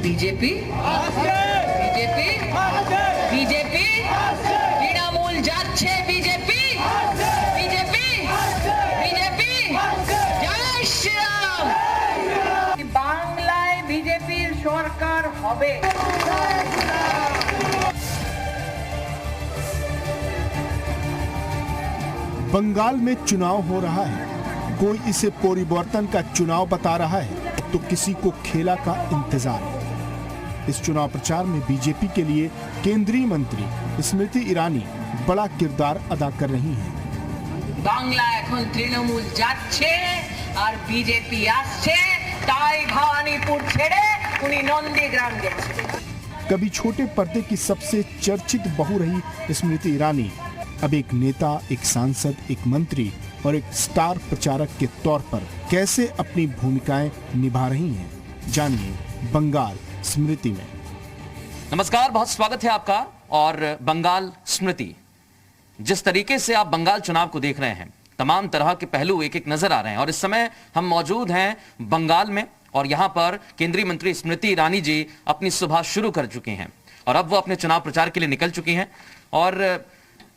BJP BJP BJP Trinamool যাচ্ছে BJP BJP BJP जय श्री राम बांग्लाয় बीजेपीর সরকার হবে। बंगाल में चुनाव हो रहा है, कोई इसे परिवर्तन का चुनाव बता रहा है तो किसी को खेला का इंतजार है। इस चुनाव प्रचार में बीजेपी के लिए केंद्रीय मंत्री स्मृति ईरानी बड़ा किरदार अदा कर रही हैं। বাংলা এখন তৃণমূল যাচ্ছে আর বিজেপি আসছে, তাই ভবানীপুর ছেড়ে উনি নন্দীগ্রাম গেছে। कभी छोटे पर्दे की सबसे चर्चित बहू रही स्मृति ईरानी अब एक नेता, एक सांसद, एक मंत्री और एक स्टार प्रचारक के तौर पर कैसे अपनी भूमिकाएं निभा रही हैं, जानिए बंगाल स्मृति में। नमस्कार, बहुत स्वागत है आपका। और बंगाल स्मृति, जिस तरीके से आप बंगाल चुनाव को देख रहे हैं, तमाम तरह के पहलू एक एक नजर आ रहे हैं। और इस समय हम मौजूद हैं बंगाल में और यहां पर केंद्रीय मंत्री स्मृति ईरानी जी अपनी सुबह शुरू कर चुके हैं और अब वो अपने चुनाव प्रचार के लिए निकल चुकी हैं। और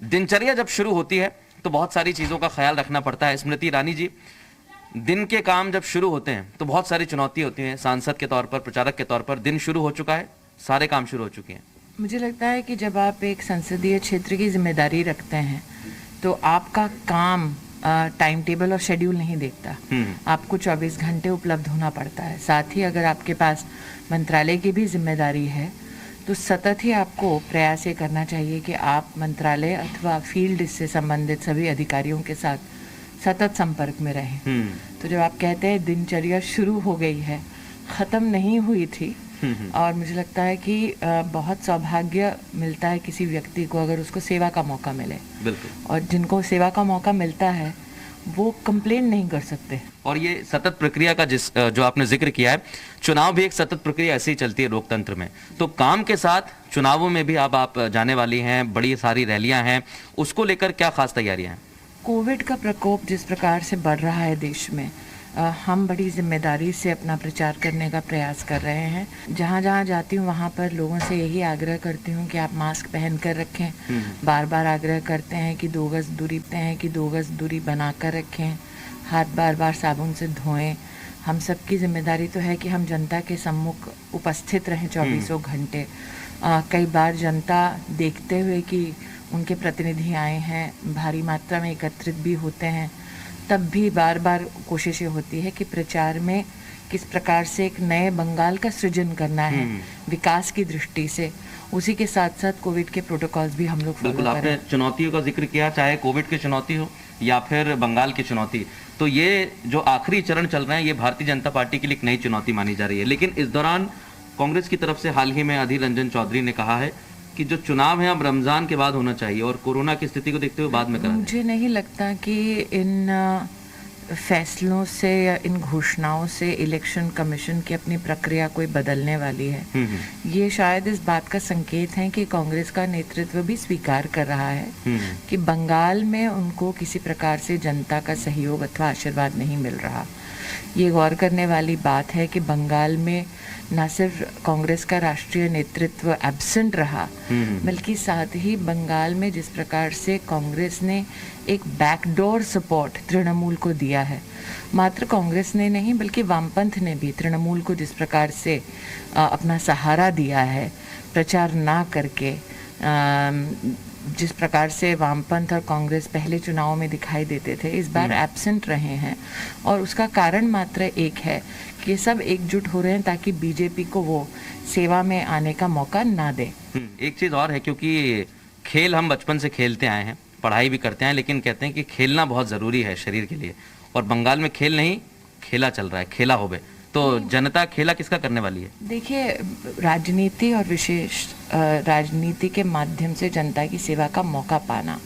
दिनचर्या जब शुरू होती है तो बहुत सारी चीजों का ख्याल रखना पड़ता है। स्मृति ईरानी जी, दिन के काम जब शुरू होते हैं तो बहुत सारी चुनौती होती हैं। सांसद के तौर पर, प्रचारक के तौर पर दिन शुरू हो चुका है, सारे काम शुरू हो चुके हैं। मुझे लगता है कि जब आप एक संसदीय क्षेत्र की जिम्मेदारी रखते हैं तो आपका काम टाइम टेबल और शेड्यूल नहीं देखता। आपको 24 घंटे उपलब्ध होना पड़ता है। साथ ही अगर आपके पास मंत्रालय की भी जिम्मेदारी है तो सतत ही आपको प्रयास ये करना चाहिए कि आप मंत्रालय अथवा फील्ड से संबंधित सभी अधिकारियों के साथ सतत संपर्क में रहें। तो जब आप कहते हैं दिनचर्या शुरू हो गई है, ख़त्म नहीं हुई थी। और मुझे लगता है कि बहुत सौभाग्य मिलता है किसी व्यक्ति को अगर उसको सेवा का मौका मिले। बिल्कुल। और जिनको सेवा का मौका मिलता है वो कंप्लेन नहीं कर सकते। और ये सतत प्रक्रिया का जो आपने जिक्र किया है, चुनाव भी एक सतत प्रक्रिया ऐसे ही चलती है लोकतंत्र में। तो काम के साथ चुनावों में भी अब आप जाने वाली हैं, बड़ी सारी रैलियां हैं, उसको लेकर क्या खास तैयारियां हैं? कोविड का प्रकोप जिस प्रकार से बढ़ रहा है देश में, हम बड़ी जिम्मेदारी से अपना प्रचार करने का प्रयास कर रहे हैं। जहाँ जहाँ जाती हूँ वहाँ पर लोगों से यही आग्रह करती हूँ कि आप मास्क पहन कर रखें। बार बार आग्रह करते हैं कि 2 गज दूरी बना कर रखें, हाथ बार बार साबुन से धोएं। हम सबकी जिम्मेदारी तो है कि हम जनता के सम्मुख उपस्थित रहें 24 घंटे। कई बार जनता देखते हुए कि उनके प्रतिनिधि आए हैं, भारी मात्रा में एकत्रित भी होते हैं, तब भी बार बार कोशिशें होती है कि प्रचार में किस प्रकार से एक नए बंगाल का सृजन करना है विकास की दृष्टि से। उसी के साथ साथ कोविड के प्रोटोकॉल्स भी हम लोग फॉलो करें। आपने चुनौतियों का जिक्र किया, चाहे कोविड की चुनौती हो या फिर बंगाल की चुनौती, तो ये जो आखिरी चरण चल रहे हैं ये भारतीय जनता पार्टी के लिए एक नई चुनौती मानी जा रही है। लेकिन इस दौरान कांग्रेस की तरफ से हाल ही में अधीर रंजन चौधरी ने कहा है कि जो चुनाव है अब रमजान के बाद होना चाहिए और कोरोना की स्थिति को देखते हुए बाद में कराना। मुझे नहीं लगता कि इन फैसलों से या इन घोषणाओं से इलेक्शन कमीशन की अपनी प्रक्रिया कोई बदलने वाली है। ये शायद इस बात का संकेत है कि कांग्रेस का नेतृत्व भी स्वीकार कर रहा है कि बंगाल में उनको किसी प्रकार से जनता का सहयोग अथवा आशीर्वाद नहीं मिल रहा। ये गौर करने वाली बात है कि बंगाल में न सिर्फ कांग्रेस का राष्ट्रीय नेतृत्व एब्सेंट रहा, बल्कि साथ ही बंगाल में जिस प्रकार से कांग्रेस ने एक बैकडोर सपोर्ट तृणमूल को दिया है, मात्र कांग्रेस ने नहीं बल्कि वामपंथ ने भी तृणमूल को जिस प्रकार से अपना सहारा दिया है, प्रचार ना करके जिस प्रकार से वामपंथ और कांग्रेस पहले चुनाव में दिखाई देते थे, इस बार एब्सेंट रहे हैं। और उसका कारण मात्र एक है कि सब एकजुट हो रहे हैं ताकि बीजेपी को वो सेवा में आने का मौका ना दे। एक चीज़ और है, क्योंकि खेल हम बचपन से खेलते आए हैं, पढ़ाई भी करते हैं, लेकिन कहते हैं कि खेलना बहुत ज़रूरी है शरीर के लिए। और बंगाल में खेल नहीं, खेला चल रहा है, खेला होवे। तो जनता खेला किसका करने वाली है? देखिए, राजनीति और विशेष राजनीति के माध्यम से जनता की सेवा का मौका पाना,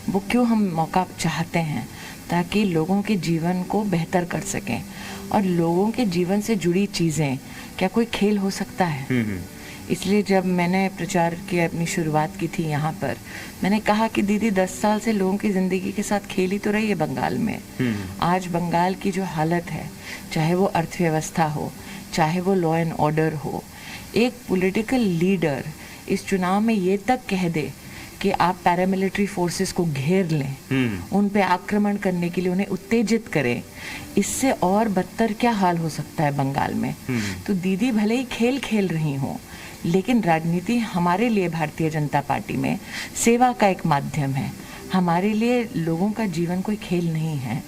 वो क्यों हम मौका चाहते हैं? ताकि लोगों के जीवन को बेहतर कर सकें। और लोगों के जीवन से जुड़ी चीज़ें, क्या कोई खेल हो सकता है? इसलिए जब मैंने प्रचार की अपनी शुरुआत की थी यहाँ पर, मैंने कहा कि दीदी 10 साल से लोगों की ज़िंदगी के साथ खेली तो रही है बंगाल में। आज बंगाल की जो हालत है, चाहे वो अर्थव्यवस्था हो, चाहे वो लॉ एंड ऑर्डर हो। एक पॉलिटिकल लीडर इस चुनाव में ये तक कह दे कि आप पैरामिलिट्री फोर्सेस को घेर लें, उन पे आक्रमण करने के लिए उन्हें उत्तेजित करें, इससे और बदतर क्या हाल हो सकता है बंगाल में। तो दीदी भले ही खेल खेल रही हों, लेकिन राजनीति हमारे लिए भारतीय जनता पार्टी में सेवा का एक माध्यम है। हमारे लिए लोगों का जीवन कोई खेल नहीं है,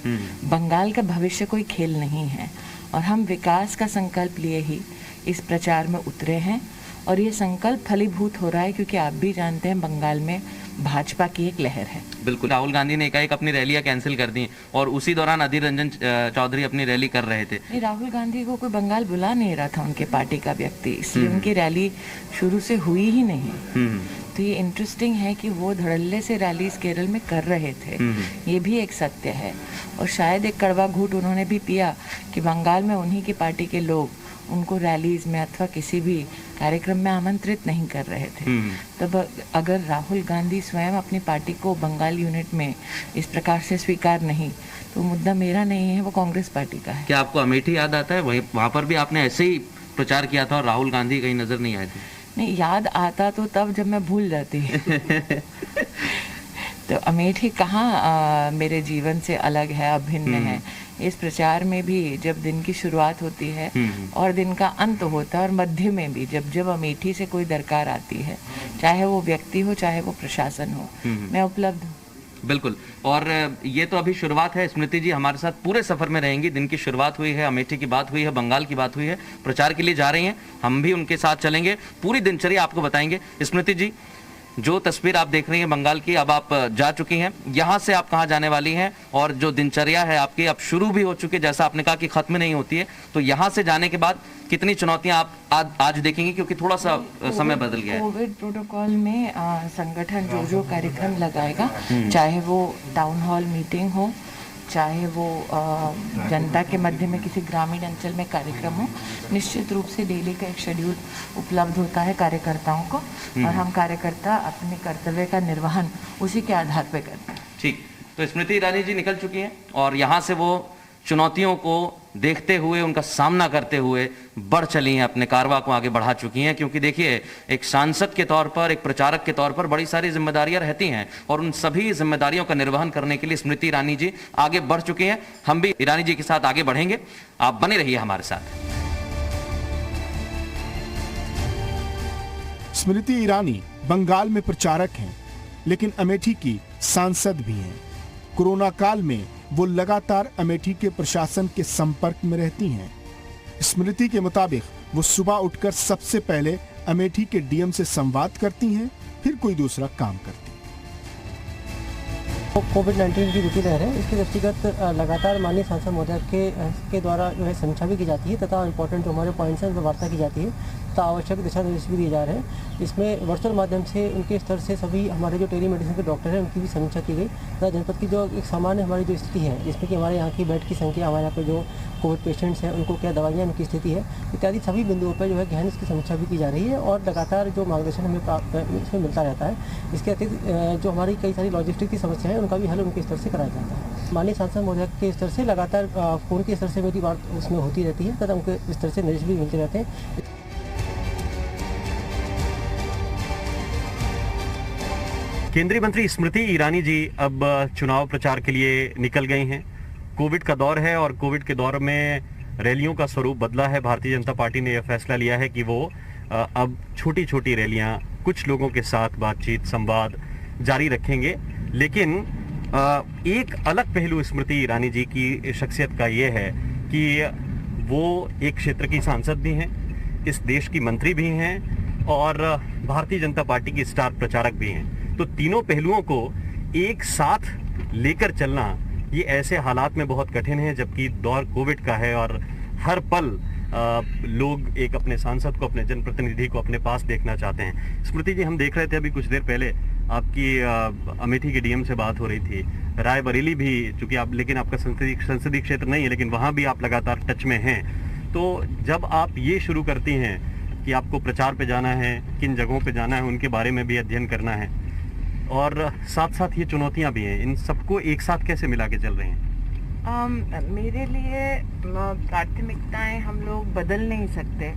बंगाल का भविष्य कोई खेल नहीं है, और हम विकास का संकल्प लिए ही इस प्रचार में उतरे हैं। और ये संकल्प फलीभूत हो रहा है क्योंकि आप भी जानते हैं बंगाल में भाजपा की एक लहर है। बिल्कुल, राहुल गांधी ने एकाएक अपनी रैलियां कैंसिल कर दी और उसी दौरान अधीर रंजन चौधरी अपनी रैली कर रहे थे। नहीं, राहुल गांधी को कोई बंगाल बुला नहीं रहा था उनके पार्टी का व्यक्ति, इसलिए उनकी रैली शुरू से हुई ही नहीं। तो ये इंटरेस्टिंग है कि वो धड़ल्ले से रैलीज केरल में कर रहे थे, ये भी एक सत्य है। और शायद एक कड़वा घूंट उन्होंने भी पिया कि बंगाल में उन्हीं की पार्टी के लोग उनको रैलीज में अथवा किसी भी कार्यक्रम में आमंत्रित नहीं कर रहे थे। तब अगर राहुल गांधी स्वयं अपनी पार्टी को बंगाल यूनिट में इस प्रकार से स्वीकार नहीं, तो मुद्दा मेरा नहीं है, वो कांग्रेस पार्टी का है। क्या आपको अमेठी याद आता है? वहाँ पर भी आपने ऐसे ही प्रचार किया था और राहुल गांधी कहीं नजर नहीं आए थे। नहीं, याद आता तो तब जब मैं भूल जाती तो अमेठी कहाँ मेरे जीवन से अलग है, अभिन्न है। इस प्रचार में भी जब दिन की शुरुआत होती है और दिन का अंत होता है, और मध्य में भी जब अमेठी से कोई दरकार आती है, चाहे वो व्यक्ति हो चाहे वो प्रशासन हो, मैं उपलब्ध हूँ। बिल्कुल, और ये तो अभी शुरुआत है। स्मृति जी हमारे साथ पूरे सफर में रहेंगी। दिन की शुरुआत हुई है, अमेठी की बात हुई है, बंगाल की बात हुई है, प्रचार के लिए जा रही हैं, हम भी उनके साथ चलेंगे, पूरी दिनचर्या आपको बताएंगे। स्मृति जी, जो तस्वीर आप देख रही हैं बंगाल की, अब आप जा चुकी हैं, यहाँ से आप कहाँ जाने वाली हैं, और जो दिनचर्या है आपकी अब शुरू भी हो चुकी है, जैसा आपने कहा कि खत्म नहीं होती है, तो यहाँ से जाने के बाद कितनी चुनौतियां आप आज देखेंगी, क्योंकि थोड़ा सा समय बदल गया है। कोविड प्रोटोकॉल में संगठन जो कार्यक्रम लगाएगा, चाहे वो टाउन हॉल मीटिंग हो, चाहे वो जनता के मध्य में किसी ग्रामीण अंचल में कार्यक्रम हो, निश्चित रूप से डेली का एक शेड्यूल उपलब्ध होता है कार्यकर्ताओं को, और हम कार्यकर्ता अपने कर्तव्य का निर्वहन उसी के आधार पर करते हैं। ठीक, तो स्मृति ईरानी जी निकल चुकी हैं और यहाँ से वो चुनौतियों को देखते हुए, उनका सामना करते हुए बढ़ चली हैं, अपने कारवां को आगे बढ़ा चुकी हैं। क्योंकि देखिए, एक सांसद के तौर पर, एक प्रचारक के तौर पर बड़ी सारी जिम्मेदारियां रहती हैं, और उन सभी जिम्मेदारियों का निर्वहन करने के लिए स्मृति ईरानी जी आगे बढ़ चुकी हैं। हम भी ईरानी जी के साथ आगे बढ़ेंगे, आप बने रहिए हमारे साथ। स्मृति ईरानी बंगाल में प्रचारक हैं, लेकिन अमेठी की सांसद भी हैं। कोरोना काल में वो लगातार अमेठी के प्रशासन के संपर्क में रहती हैं। स्मृति के मुताबिक वो सुबह उठकर सबसे पहले अमेठी के डीएम से संवाद करती हैं, फिर कोई दूसरा काम करती हैं। कोविड-19 की दूसरी लहर है, इसके दृष्टिगत लगातार माननीय सांसद महोदय के द्वारा जो है समीक्षा भी की जाती है, तथा इम्पोर्टेंट जो हमारे पॉइंट्स हैं उन पर वार्ता की जाती है, तथा आवश्यक दिशा निर्देश भी दिए जा रहे हैं। इसमें वर्चुअल माध्यम से उनके स्तर से सभी हमारे जो टेली मेडिसिन के डॉक्टर हैं उनकी भी समीक्षा की गई, तथा जनपद की जो एक सामान्य हमारी जो स्थिति है, जिसमें कि हमारे यहाँ की बेड की संख्या, हमारे यहाँ पर जो कोविड पेशेंट्स हैं उनको क्या दवाइयाँ, उनकी स्थिति है, इत्यादि सभी बिंदुओं पर जो है गहन इसकी समीक्षा भी की जा रही है, और लगातार जो मार्गदर्शन हमें इसमें मिलता रहता है। इसके अतिरिक्त जो हमारी कई सारी लॉजिस्टिक की समस्या है उनका भी हल उनके स्तर से कराया जाता है। माननीय सांसद महोदय के स्तर से लगातार फोन के स्तर से मेरी बात उसमें होती रहती है, तथा उनके स्तर से निर्देश भी मिलते रहते हैं। केंद्रीय मंत्री स्मृति ईरानी जी अब चुनाव प्रचार के लिए निकल गई हैं। कोविड का दौर है और कोविड के दौर में रैलियों का स्वरूप बदला है। भारतीय जनता पार्टी ने यह फैसला लिया है कि वो अब छोटी छोटी रैलियां, कुछ लोगों के साथ बातचीत, संवाद जारी रखेंगे। लेकिन एक अलग पहलू स्मृति ईरानी जी की शख्सियत का ये है कि वो एक क्षेत्र की सांसद भी हैं, इस देश की मंत्री भी हैं और भारतीय जनता पार्टी की स्टार प्रचारक भी हैं। तो तीनों पहलुओं को एक साथ लेकर चलना ये ऐसे हालात में बहुत कठिन है, जबकि दौर कोविड का है और हर पल लोग एक अपने सांसद को, अपने जनप्रतिनिधि को अपने पास देखना चाहते हैं। स्मृति जी, हम देख रहे थे अभी कुछ देर पहले आपकी अमेठी के डीएम से बात हो रही थी, रायबरेली भी, चूंकि आप, लेकिन आपका संसदीय क्षेत्र नहीं है, लेकिन वहाँ भी आप लगातार टच में हैं। तो जब आप ये शुरू करती हैं कि आपको प्रचार पे जाना है, किन जगहों पे जाना है, उनके बारे में भी अध्ययन करना है, और साथ साथ ये चुनौतियां भी हैं, इन सबको एक साथ कैसे मिला के चल रहे हैं? मेरे लिए प्राथमिकताएं हम लोग बदल नहीं सकते।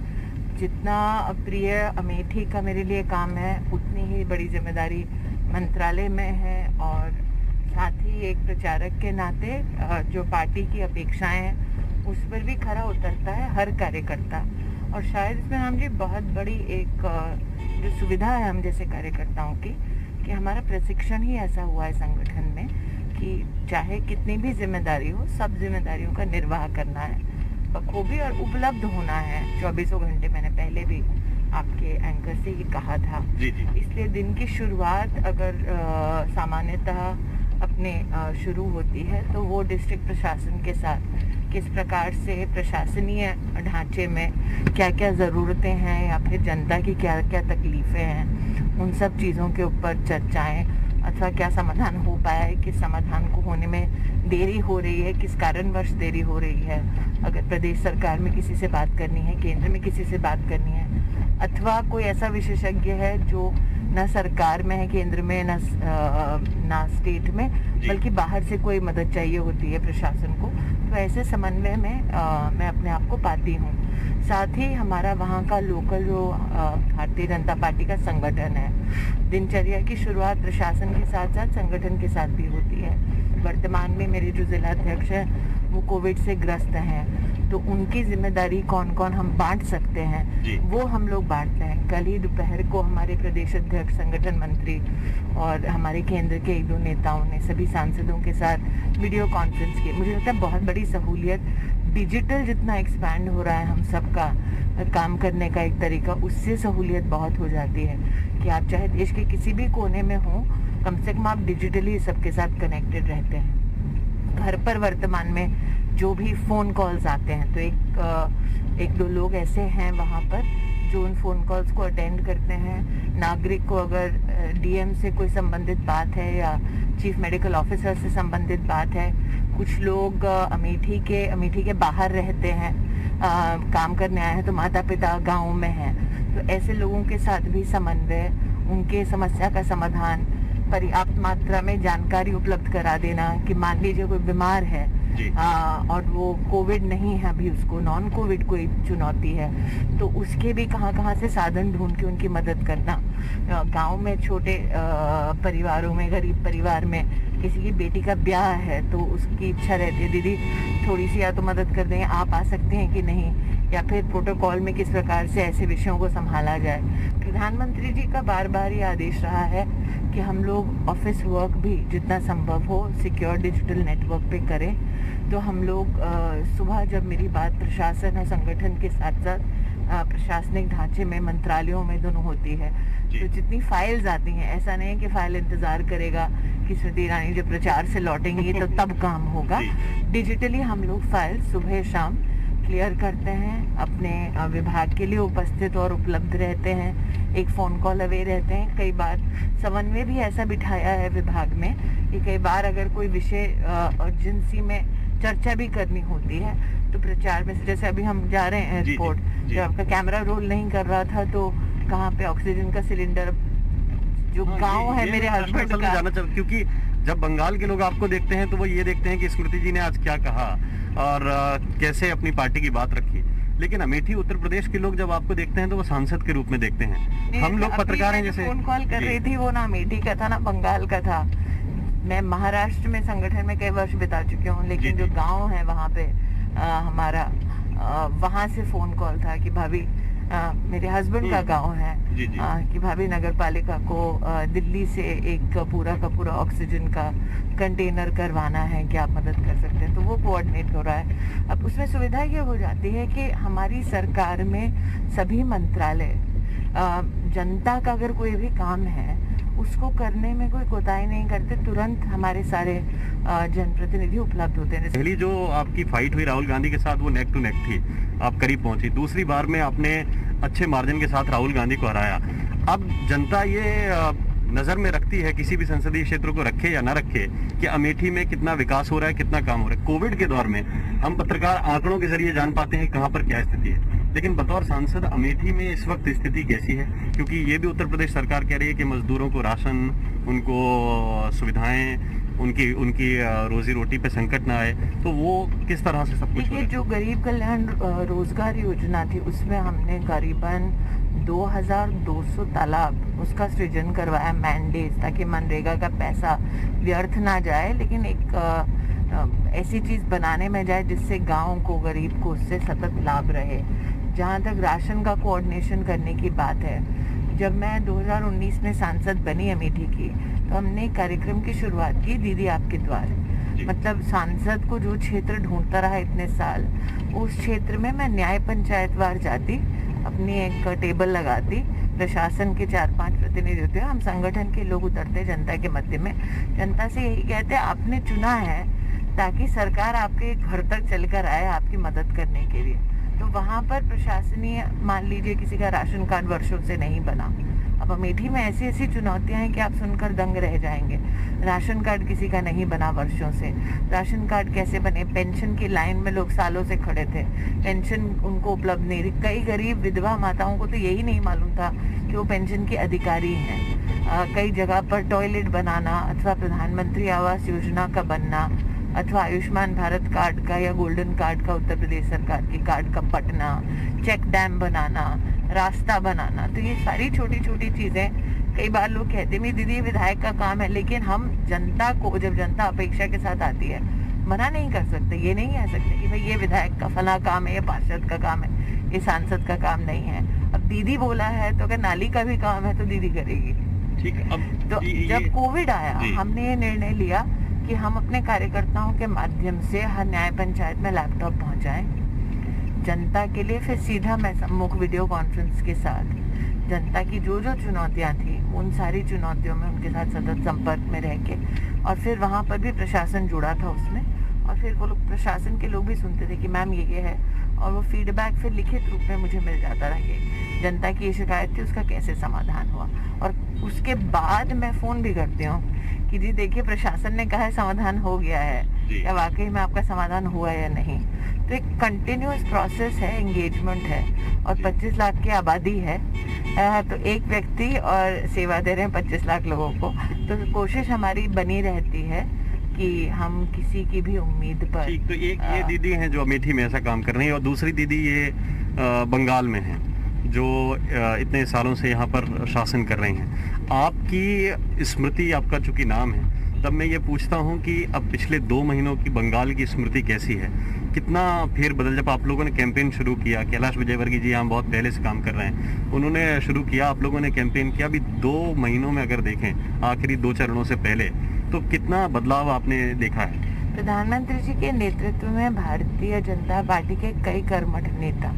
जितना प्रिय अमेठी का मेरे लिए काम है, उतनी ही बड़ी जिम्मेदारी मंत्रालय में है, और साथ ही एक प्रचारक के नाते जो पार्टी की अपेक्षाएं हैं उस पर भी खरा उतरता है हर कार्यकर्ता। और शायद इसमें हम जी बहुत बड़ी एक जो सुविधा है हम जैसे कार्यकर्ताओं की, कि हमारा प्रशिक्षण ही ऐसा हुआ है संगठन में कि चाहे कितनी भी जिम्मेदारी हो, सब जिम्मेदारियों का निर्वाह करना है बखूबी और उपलब्ध होना है 24 घंटे। मैंने पहले भी आपके एंकर से ही कहा था। जी जी। इसलिए दिन की शुरुआत अगर सामान्यतः अपने शुरू होती है तो वो डिस्ट्रिक्ट प्रशासन के साथ किस प्रकार से प्रशासनीय ढांचे में क्या क्या ज़रूरतें हैं या फिर जनता की क्या क्या तकलीफ़ें हैं, उन सब चीज़ों के ऊपर चर्चाएं अथवा क्या समाधान हो पाया है, किस समाधान को होने में देरी हो रही है, किस कारणवश देरी हो रही है, अगर प्रदेश सरकार में किसी से बात करनी है, केंद्र में किसी से बात करनी है, अथवा कोई ऐसा विशेषज्ञ है जो न सरकार में है केंद्र में, ना स्टेट में, बल्कि बाहर से कोई मदद चाहिए होती है प्रशासन को, तो ऐसे समन्वय में मैं अपने आप को पाती हूँ। साथ ही हमारा वहाँ का लोकल जो भारतीय जनता पार्टी का संगठन है, दिनचर्या की शुरुआत प्रशासन के साथ साथ संगठन के साथ भी होती है। वर्तमान में मेरे जो जिला अध्यक्ष हैं वो कोविड से ग्रस्त हैं, तो उनकी जिम्मेदारी कौन कौन हम बांट सकते हैं वो हम लोग बांटते हैं। कल ही दोपहर को हमारे प्रदेश अध्यक्ष, संगठन मंत्री और हमारे केंद्र के 1-2 नेताओं ने सभी सांसदों के साथ वीडियो कॉन्फ्रेंस की। मुझे लगता है बहुत बड़ी सहूलियत, डिजिटल जितना एक्सपैंड हो रहा है हम सबका काम करने का एक तरीका, उससे सहूलियत बहुत हो जाती है कि आप चाहे देश के किसी भी कोने में हो, कम से कम आप डिजिटली सबके साथ कनेक्टेड रहते हैं। घर पर वर्तमान में जो भी फ़ोन कॉल्स आते हैं तो एक दो लोग ऐसे हैं वहाँ पर जो उन फ़ोन कॉल्स को अटेंड करते हैं। नागरिक को अगर डीएम से कोई संबंधित बात है या चीफ मेडिकल ऑफिसर से संबंधित बात है, कुछ लोग अमेठी के बाहर रहते हैं, काम करने आए हैं, तो माता पिता गाँव में हैं, तो ऐसे लोगों के साथ भी समन्वय, उनके समस्या का समाधान, पर्याप्त मात्रा में जानकारी उपलब्ध करा देना कि मान लीजिए कोई बीमार है और वो कोविड नहीं है, अभी उसको नॉन कोविड कोई चुनौती है, तो उसके भी कहाँ से साधन ढूंढ के उनकी मदद करना। गांव में छोटे परिवारों में, गरीब परिवार में किसी की बेटी का ब्याह है तो उसकी इच्छा रहती है दीदी थोड़ी सी या तो मदद कर दें, आप आ सकते हैं कि नहीं, या फिर प्रोटोकॉल में किस प्रकार से ऐसे विषयों को संभाला जाए। प्रधानमंत्री जी का बार बार ये आदेश रहा है कि हम लोग ऑफिस वर्क भी जितना संभव हो सिक्योर डिजिटल नेटवर्क पे करें। तो हम लोग सुबह जब मेरी बात प्रशासन और संगठन के साथ साथ प्रशासनिक ढांचे में, मंत्रालयों में दोनों होती है, तो जितनी फाइल्स आती हैं, ऐसा नहीं है कि फाइल इंतजार करेगा कि स्मृति ईरानी जब प्रचार से लौटेंगी तो तब काम होगा। डिजिटली हम लोग फाइल सुबह शाम क्लियर करते हैं, अपने विभाग के लिए उपस्थित और उपलब्ध रहते हैं, एक फ़ोन कॉल अवे रहते हैं। कई बार समन्वय भी ऐसा बिठाया है विभाग में कि कई बार अगर कोई विषय अर्जेंसी में चर्चा भी करनी होती है तो प्रचार में, जैसे अभी हम जा रहे हैं एयरपोर्ट, जब आपका कैमरा रोल नहीं कर रहा था तो कहाँ पे ऑक्सीजन का सिलेंडर, जो गाँव है मेरे हस्बैंड का, जाना चाहिए, क्योंकि जब बंगाल के लोग आपको देखते हैं तो वो ये देखते हैं कि स्मृति जी ने आज क्या कहा और कैसे अपनी पार्टी की बात रखी, लेकिन अमेठी उत्तर प्रदेश के लोग जब आपको देखते हैं तो वो सांसद के रूप में देखते हैं। हम लोग पत्रकार हैं, जैसे फोन कॉल कर रही थी वो ना अमेठी का था ना बंगाल का था। मैं महाराष्ट्र में संगठन में कई वर्ष बिता चुकी हूँ, लेकिन जो गांव है वहाँ पे हमारा वहाँ से फोन कॉल था कि भाभी, मेरे हस्बैंड का गांव है, कि भाभी नगर पालिका को दिल्ली से एक पूरा का पूरा ऑक्सीजन का कंटेनर करवाना है, क्या आप मदद कर सकते हैं, तो वो कोऑर्डिनेट हो रहा है। अब उसमें सुविधा ये हो जाती है कि हमारी सरकार में सभी मंत्रालय जनता का अगर कोई भी काम है उसको करने में कोई कोताही नहीं करते, तुरंत हमारे सारे जनप्रतिनिधि उपलब्ध होते हैं। पहली जो आपकी फाइट हुई राहुल गांधी के साथ वो नेक टू नेक थी, आप करीब पहुंची। दूसरी बार में आपने अच्छे मार्जिन के साथ राहुल गांधी को हराया। अब जनता ये नजर में रखती है, किसी भी संसदीय क्षेत्र को रखे या ना रखे, कि अमेठी में कितना विकास हो रहा है, कितना काम हो रहा है। कोविड के दौर में हम पत्रकार आंकड़ों के जरिए जान पाते हैं कहाँ पर क्या स्थिति है, लेकिन बतौर सांसद अमेठी में इस वक्त स्थिति कैसी है? क्योंकि ये भी उत्तर प्रदेश सरकार कह रही है कि मजदूरों को राशन, उनको सुविधाएं उनकी उनकी रोजी रोटी पे संकट ना आए, तो वो किस तरह से सब कुछ हो देखिए, रहा है? जो गरीब कल्याण रोजगार योजना थी उसमें हमने करीबन 2200 तालाब उसका सृजन करवाया मैंडेज, ताकि मनरेगा का पैसा व्यर्थ ना जाए, लेकिन एक ऐसी चीज़ बनाने में जाए जिससे गांव को, गरीब को उससे सतत लाभ रहे। जहाँ तक राशन का कोऑर्डिनेशन करने की बात है, जब मैं 2019 में सांसद बनी अमेठी की, तो हमने एक कार्यक्रम की शुरुआत की, दीदी आपके द्वार। मतलब सांसद को जो क्षेत्र ढूंढता रहा इतने साल, उस क्षेत्र में मैं न्याय पंचायतवार जाती, अपनी एक टेबल लगाती, प्रशासन के 4-5 प्रतिनिधि होते हैं, हम संगठन के लोग उतरते जनता के मध्य में, जनता से यही कहते हैं आपने चुना है ताकि सरकार आपके घर तक चलकर आए आपकी मदद करने के लिए। तो वहाँ पर प्रशासनीय, मान लीजिए किसी का राशन कार्ड वर्षों से नहीं बना, अब अमेठी में ऐसी ऐसी चुनौतियां हैं कि आप सुनकर दंग रह जाएंगे। राशन कार्ड किसी का नहीं बना वर्षों से, राशन कार्ड कैसे बने, पेंशन की लाइन में लोग सालों से खड़े थे, पेंशन उनको उपलब्ध नहीं रही। कई गरीब विधवा माताओं को तो यही नहीं मालूम था कि वो पेंशन के अधिकारी हैं। कई जगह पर टॉयलेट बनाना, अथवा प्रधानमंत्री आवास योजना का बनना, अथवा आयुष्मान भारत कार्ड का या गोल्डन कार्ड का उत्तर प्रदेश सरकार की कार्ड का बटना, चेक डैम बनाना, रास्ता बनाना, तो ये सारी छोटी छोटी चीज़ें, कई बार लोग कहते हैं दीदी विधायक का काम है, लेकिन हम जनता को, जब जनता अपेक्षा के साथ आती है, मना नहीं कर सकते। ये नहीं कह सकते कि भाई ये विधायक का फला काम है, ये पार्षद का काम है, ये सांसद का काम नहीं है। अब दीदी बोला है तो अगर नाली का भी काम है तो दीदी करेगी। ठीक है। अब तो जब कोविड आया, हमने ये निर्णय लिया कि हम अपने कार्यकर्ताओं के माध्यम से हर न्याय पंचायत में लैपटॉप पहुंचाएं जनता के लिए। फिर सीधा मैं सम्मुख वीडियो कॉन्फ्रेंस के साथ जनता की जो जो चुनौतियां थी, उन सारी चुनौतियों में उनके साथ सतत संपर्क में रह के, और फिर वहाँ पर भी प्रशासन जुड़ा था उसमें, और फिर वो लोग, प्रशासन के लोग भी सुनते थे कि मैम ये है, और वो फीडबैक फिर लिखित रूप में मुझे मिल जाता रहा कि जनता की ये शिकायत थी, उसका कैसे समाधान हुआ। और उसके बाद मैं फ़ोन भी करती हूँ कि जी देखिए प्रशासन ने कहा है समाधान हो गया है, या वाकई में आपका समाधान हुआ है या नहीं। तो एक कंटिन्यूअस प्रोसेस है, एंगेजमेंट है, और 25 लाख की आबादी है, तो एक व्यक्ति और सेवा दे रहे हैं 25 लाख लोगों को। तो कोशिश हमारी बनी रहती है कि हम किसी की भी उम्मीद पर। ठीक, तो एक ये दीदी हैं जो अमेठी में ऐसा काम कर रही हैं, और दूसरी दीदी ये बंगाल में हैं जो इतने सालों से यहाँ पर शासन कर रही हैं। आपकी स्मृति, आपका चूंकि नाम है, तब मैं ये पूछता हूँ कि अब पिछले 2 महीनों की बंगाल की स्मृति कैसी है, कितना फेर बदल। जब आप लोगों ने कैंपेन शुरू किया, कैलाश विजयवर्गीय जी यहाँ बहुत पहले से काम कर रहे हैं, उन्होंने शुरू किया, आप लोगों ने कैंपेन किया, अभी 2 महीनों में अगर देखें आखिरी 2 चरणों से पहले, तो कितना बदलाव आपने देखा है? प्रधानमंत्री जी के नेतृत्व में भारतीय जनता पार्टी के कई कर्मठ नेता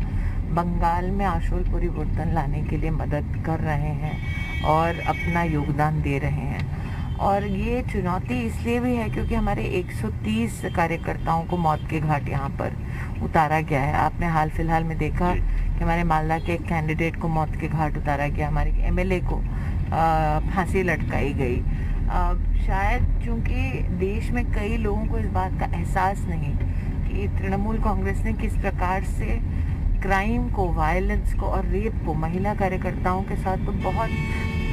बंगाल में आशोल परिवर्तन लाने के लिए मदद कर रहे हैं और अपना योगदान दे रहे हैं। और ये चुनौती इसलिए भी है क्योंकि हमारे 130 कार्यकर्ताओं को मौत के घाट यहाँ पर उतारा गया है। आपने हाल फिलहाल में देखा कि हमारे मालदा के एक कैंडिडेट को मौत के घाट उतारा गया, हमारे एमएलए को फांसी लटकाई गई। शायद चूंकि देश में कई लोगों को इस बात का एहसास नहीं कि तृणमूल कांग्रेस ने किस प्रकार से क्राइम को, वायलेंस को और रेप को, महिला कार्यकर्ताओं के साथ तो बहुत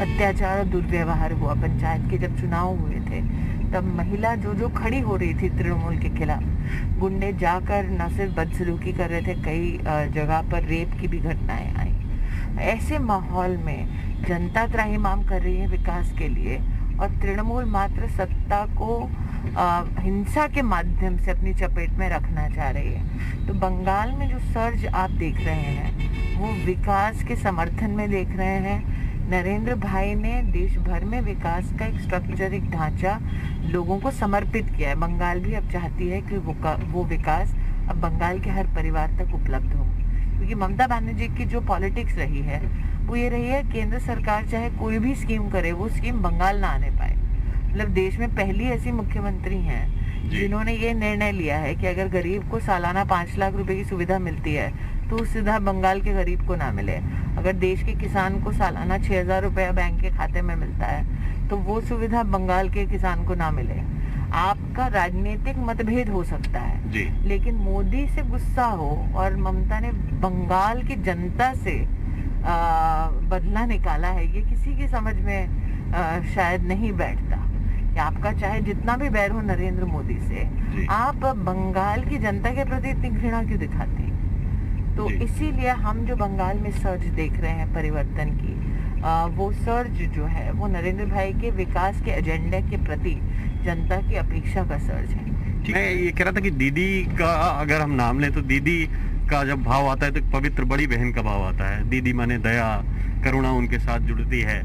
अत्याचार और दुर्व्यवहार हुआ। पंचायत के जब चुनाव हुए थे तब महिला जो खड़ी हो रही थी तृणमूल के खिलाफ, गुंडे जाकर न सिर्फ बदसलूकी कर रहे थे, कई जगह पर रेप की भी घटनाएं आई। ऐसे माहौल में जनता त्राहिमाम कर रही है विकास के लिए, और तृणमूल मात्र सत्ता को हिंसा के माध्यम से अपनी चपेट में रखना चाह रही है। तो बंगाल में जो सर्ज आप देख रहे हैं वो विकास के समर्थन में देख रहे हैं। नरेंद्र भाई ने देश भर में विकास का एक स्ट्रक्चर, एक ढांचा लोगों को समर्पित किया है। बंगाल भी अब चाहती है कि वो विकास अब बंगाल के हर परिवार तक उपलब्ध हो, क्योंकि ममता बनर्जी की जो पॉलिटिक्स रही है वो ये रही है, केंद्र सरकार चाहे कोई भी स्कीम करे, वो स्कीम बंगाल ना आने पाए। मतलब देश में पहली ऐसी मुख्यमंत्री हैं जिन्होंने ये निर्णय लिया है कि अगर गरीब को सालाना 5 लाख रुपए की सुविधा मिलती है तो सीधा बंगाल के गरीब को ना मिले। अगर देश के किसान को सालाना 6,000 रुपया बैंक के खाते में मिलता है तो वो सुविधा बंगाल के किसान को ना मिले। आपका राजनीतिक मतभेद हो सकता है जी, लेकिन मोदी से गुस्सा हो और ममता ने बंगाल की जनता से बदला निकाला है, ये किसी की समझ में शायद नहीं बैठता। कि आपका चाहे जितना भी बैर हो नरेंद्र मोदी से, आप बंगाल की जनता के प्रति इतनी घृणा क्यों दिखाते हैं? तो इसीलिए हम जो बंगाल में सर्ज देख रहे हैं परिवर्तन की, वो सर्ज जो है वो नरेंद्र भाई के विकास के एजेंडे के प्रति जनता की अपेक्षा का सर्ज है। मैं ये कह रहा था कि दीदी का अगर हम नाम लें तो दीदी का जब भाव आता है तो पवित्र बड़ी बहन का भाव आता है। दीदी माने दया करुणा उनके साथ जुड़ती है।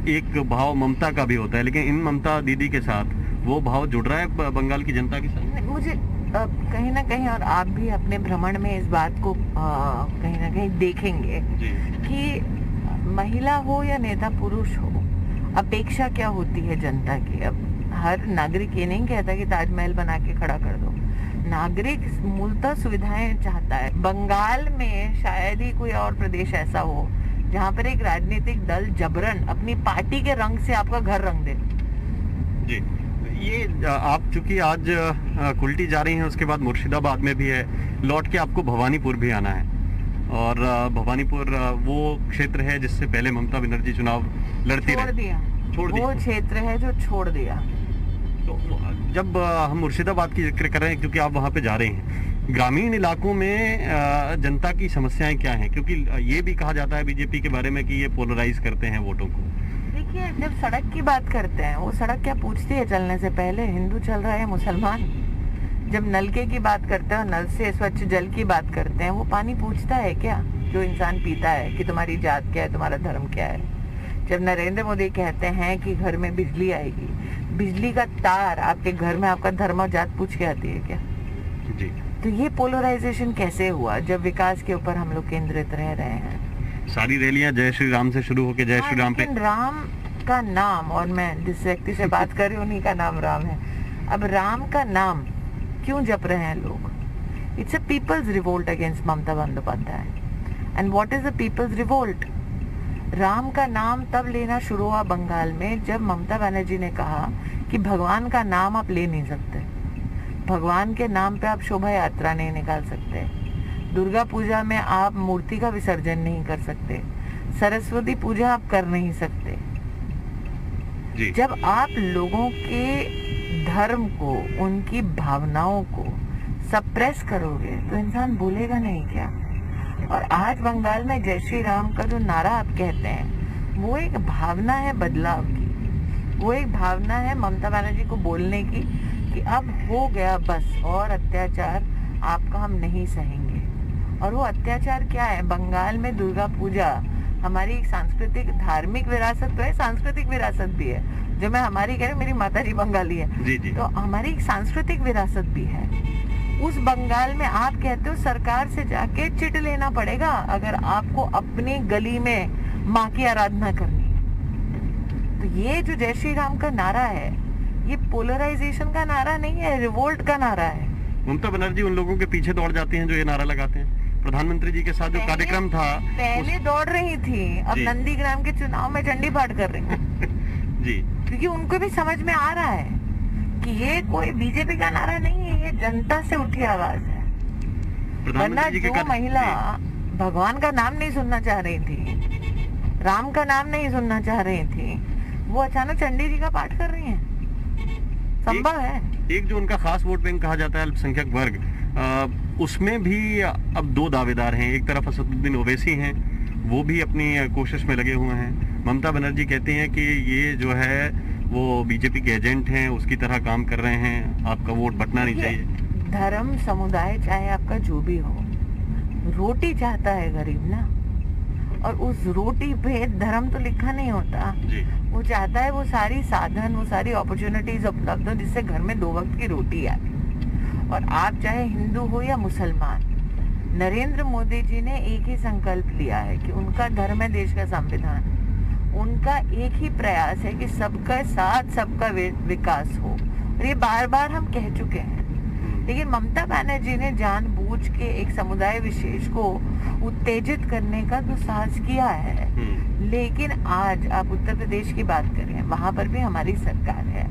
एक भाव ममता का भी होता है, लेकिन इन ममता दीदी के साथ वो भाव जुड़ रहा है बंगाल की जनता के साथ। मुझे कहीं ना कहीं, और आप भी अपने भ्रमण में इस बात को कहीं ना कहीं देखेंगे कि महिला हो या नेता पुरुष हो, अपेक्षा क्या होती है जनता की। अब हर नागरिक ये नहीं कहता कि ताजमहल बना के खड़ा कर दो। नागरिक मूलतः सुविधाएं चाहता है। बंगाल में शायद ही कोई और प्रदेश ऐसा हो जहाँ पर एक राजनीतिक दल जबरन अपनी पार्टी के रंग से आपका घर रंग दे। जी, ये आप चूंकि आज कुल्टी जा रही हैं, उसके बाद मुर्शिदाबाद में भी है, लौट के आपको भवानीपुर भी आना है। और भवानीपुर वो क्षेत्र है जिससे पहले ममता बनर्जी चुनाव लड़ती रही। छोड़ दिया। वो क्षेत्र है जो छोड़ दिया। तो जब हम मुर्शिदाबाद की जिक्र कर रहे हैं, क्योंकि आप वहाँ पे जा रहे हैं, ग्रामीण इलाकों में जनता की समस्याएं क्या हैं? क्योंकि ये भी कहा जाता है बीजेपी के बारे में कि ये पोलराइज करते हैं वोटों को। देखिए, जब सड़क की बात करते हैं, वो सड़क क्या पूछती है चलने से पहले हिंदू चल रहा है मुसलमान? जब नलके की बात करते हैं और नल से स्वच्छ जल की बात करते हैं, वो पानी पूछता है क्या जो इंसान पीता है कि तुम्हारी जात क्या है, तुम्हारा धर्म क्या है? जब नरेंद्र मोदी कहते हैं कि घर में बिजली आएगी, बिजली का तार आपके घर में आपका धर्म और जात पूछ के आती है क्या? जी। तो ये पोलराइजेशन कैसे हुआ जब विकास के ऊपर हम लोग केंद्रित रह रहे हैं? सारी रैलियां जय श्री राम से शुरू होकर जय श्री राम पे। राम का नाम, और मैं जिस व्यक्ति से बात कर रही हूँ उन्हीं का नाम राम है। अब राम का नाम क्यों जप रहे हैं लोग? It's a people's revolt against Mamata Bandyopadhyay. And what is the people's revolt? Ram का नाम तब लेना शुरू हुआ बंगाल में जब ममता बनर्जी ने कहा कि भगवान का नाम आप ले नहीं सकते, भगवान के नाम पे आप शोभा यात्रा नहीं निकाल सकते, दुर्गा पूजा में आप मूर्ति का विसर्जन नहीं कर सकते, सरस्वती पूजा आप कर नहीं सकते। जी। जब आप लोगों के धर्म को, उनकी भावनाओं को सप्रेस करोगे तो इंसान बोलेगा नहीं क्या? और आज बंगाल में जय श्री राम का जो नारा आप कहते हैं, वो एक भावना है बदलाव की, वो एक भावना है ममता बनर्जी को बोलने की कि अब हो गया बस, और अत्याचार आपका हम नहीं सहेंगे। और वो अत्याचार क्या है? बंगाल में दुर्गा पूजा हमारी एक सांस्कृतिक धार्मिक विरासत तो है, सांस्कृतिक विरासत भी है। जो मैं हमारी कह रही हूँ, मेरी माताजी बंगाली है। जी जी। तो हमारी एक सांस्कृतिक विरासत भी है। उस बंगाल में आप कहते हो सरकार से जाके चिट लेना पड़ेगा अगर आपको अपनी गली में माँ की आराधना करनी है। तो ये जो जय श्री राम का नारा है, ये पोलराइजेशन का नारा नहीं है, रिवोल्ट का नारा है। ममता बनर्जी उन लोगों के पीछे दौड़ जाती हैं जो ये नारा लगाते हैं। प्रधानमंत्री जी के साथ जो कार्यक्रम था, पहले दौड़ रही थी, अब नंदीग्राम के चुनाव में चंडी पाठ कर रही है। जी। क्योंकि उनको भी समझ में आ रहा है कि ये कोई बीजेपी का नारा नहीं है, ये जनता से उठी आवाज है। वरना जो महिला भगवान का नाम नहीं सुनना चाह रही थी, राम का नाम नहीं सुनना चाह रही थी, वो अचानक चंडी जी का पाठ कर रही हैं। संभव है। एक जो उनका खास वोट बैंक कहा जाता है अल्पसंख्यक वर्ग, उसमें भी अब दो दावेदार हैं। एक तरफ असदुद्दीन ओवैसी हैं, वो भी अपनी कोशिश में लगे हुए हैं। ममता बनर्जी कहती हैं कि ये जो है वो बीजेपी के एजेंट हैं, उसकी तरह काम कर रहे हैं, आपका वोट बटना नहीं चाहिए। धर्म समुदाय चाहे आपका जो भी हो, रोटी चाहता है गरीब ना, और उस रोटी पे धर्म तो लिखा नहीं होता। वो चाहता है वो सारी साधन, वो सारी अपॉर्चुनिटीज उपलब्ध हो जिससे घर में 2 वक्त की रोटी आए। और आप चाहे हिंदू हो या मुसलमान, नरेंद्र मोदी जी ने एक ही संकल्प लिया है कि उनका धर्म है देश का संविधान। उनका एक ही प्रयास है कि सबका साथ सबका विकास हो, और ये बार बार हम कह चुके हैं। लेकिन ममता बनर्जी ने जानबूझ के एक समुदाय विशेष को उत्तेजित करने का दुस्साहस किया है। लेकिन आज आप उत्तर प्रदेश की बात करें, वहां पर भी हमारी सरकार है।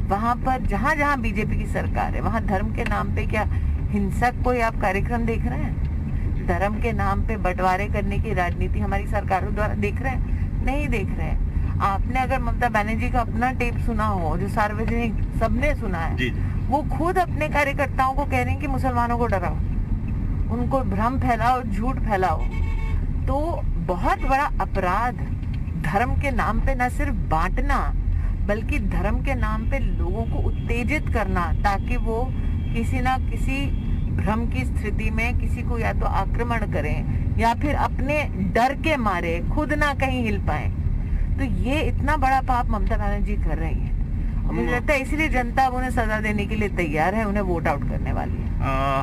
वहां पर जहां जहां बीजेपी की सरकार है, वहां धर्म के नाम पे क्या हिंसक कोई आप कार्यक्रम देख रहे हैं? धर्म के नाम पे बंटवारे करने की राजनीति हमारी सरकारों द्वारा देख रहे हैं? नहीं देख रहे हैं। आपने अगर ममता बनर्जी का अपना टेप सुना हो, जो सार्वजनिक सबने सुना है, जी। वो खुद अपने कार्यकर्ताओं को कह रहे हैं कि मुसलमानों को डराओ, उनको भ्रम फैलाओ, झूठ फैलाओ। तो बहुत बड़ा अपराध धर्म के नाम पे न सिर्फ बांटना, बल्कि धर्म के नाम पे लोगों को उत्तेजित करना, ताकि वो किसी ना किसी भ्रम की स्थिति में किसी को या तो आक्रमण करें या फिर अपने डर के मारे खुद ना कहीं हिल पाए। तो ये इतना बड़ा पाप ममता बनर्जी कर रही है, और मुझे लगता है इसीलिए जनता अब उन्हें सजा देने के लिए तैयार है, उन्हें वोट आउट करने वाली है।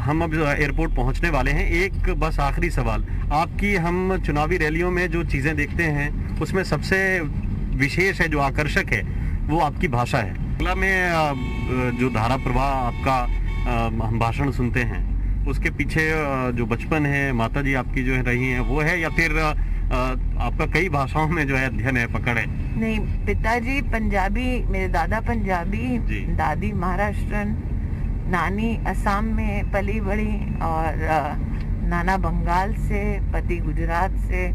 हम अब एयरपोर्ट पहुंचने वाले हैं। एक बस आखिरी सवाल आपकी, हम चुनावी रैलियों में जो चीजें देखते हैं उसमें सबसे विशेष है, जो आकर्षक है, वो आपकी भाषा है। बांग्ला में जो धारा प्रवाह आपका हम भाषण सुनते हैं, उसके पीछे जो बचपन है, माता जी आपकी जो रही हैं वो है, या फिर आपका कई भाषाओं में जो है अध्ययन है, पकड़ है? नहीं, पिताजी पंजाबी, मेरे दादा पंजाबी, दादी महाराष्ट्रन, नानी असम में पली बड़ी, और नाना बंगाल से, पति गुजरात से।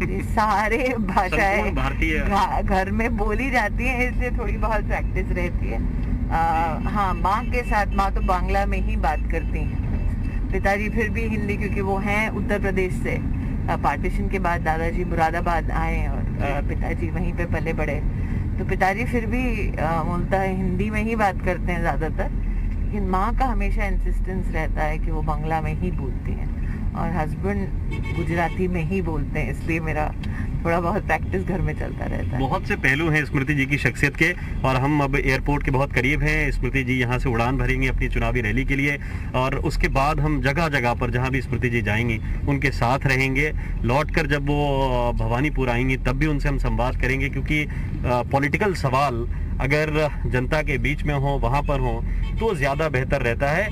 ये सारे भाषाएं भारतीय घर में बोली जाती हैं, इसलिए थोड़ी बहुत प्रैक्टिस रहती है। हाँ, माँ के साथ, माँ तो बांग्ला में ही बात करती हैं, पिताजी फिर भी हिंदी, क्योंकि वो हैं उत्तर प्रदेश से। पार्टीशन के बाद दादाजी मुरादाबाद आए और पिताजी वहीं पे पले बड़े, तो पिताजी फिर भी मूलतः हिंदी में ही बात करते हैं ज़्यादातर, लेकिन माँ का हमेशा इंसिस्टेंस रहता है कि वो बांग्ला में ही बोलती हैं, और हस्बैंड गुजराती में ही बोलते हैं, इसलिए मेरा थोड़ा बहुत प्रैक्टिस घर में चलता रहता है। बहुत से पहलू हैं स्मृति जी की शख्सियत के, और हम अब एयरपोर्ट के बहुत करीब हैं। स्मृति जी यहाँ से उड़ान भरेंगी अपनी चुनावी रैली के लिए, और उसके बाद हम जगह जगह पर जहाँ भी स्मृति जी जाएंगी उनके साथ रहेंगे। लौटकर जब वो भवानीपुर आएंगी तब भी उनसे हम संवाद करेंगे, क्योंकि पॉलिटिकल सवाल अगर जनता के बीच में हो, वहाँ पर हो, तो ज़्यादा बेहतर रहता है।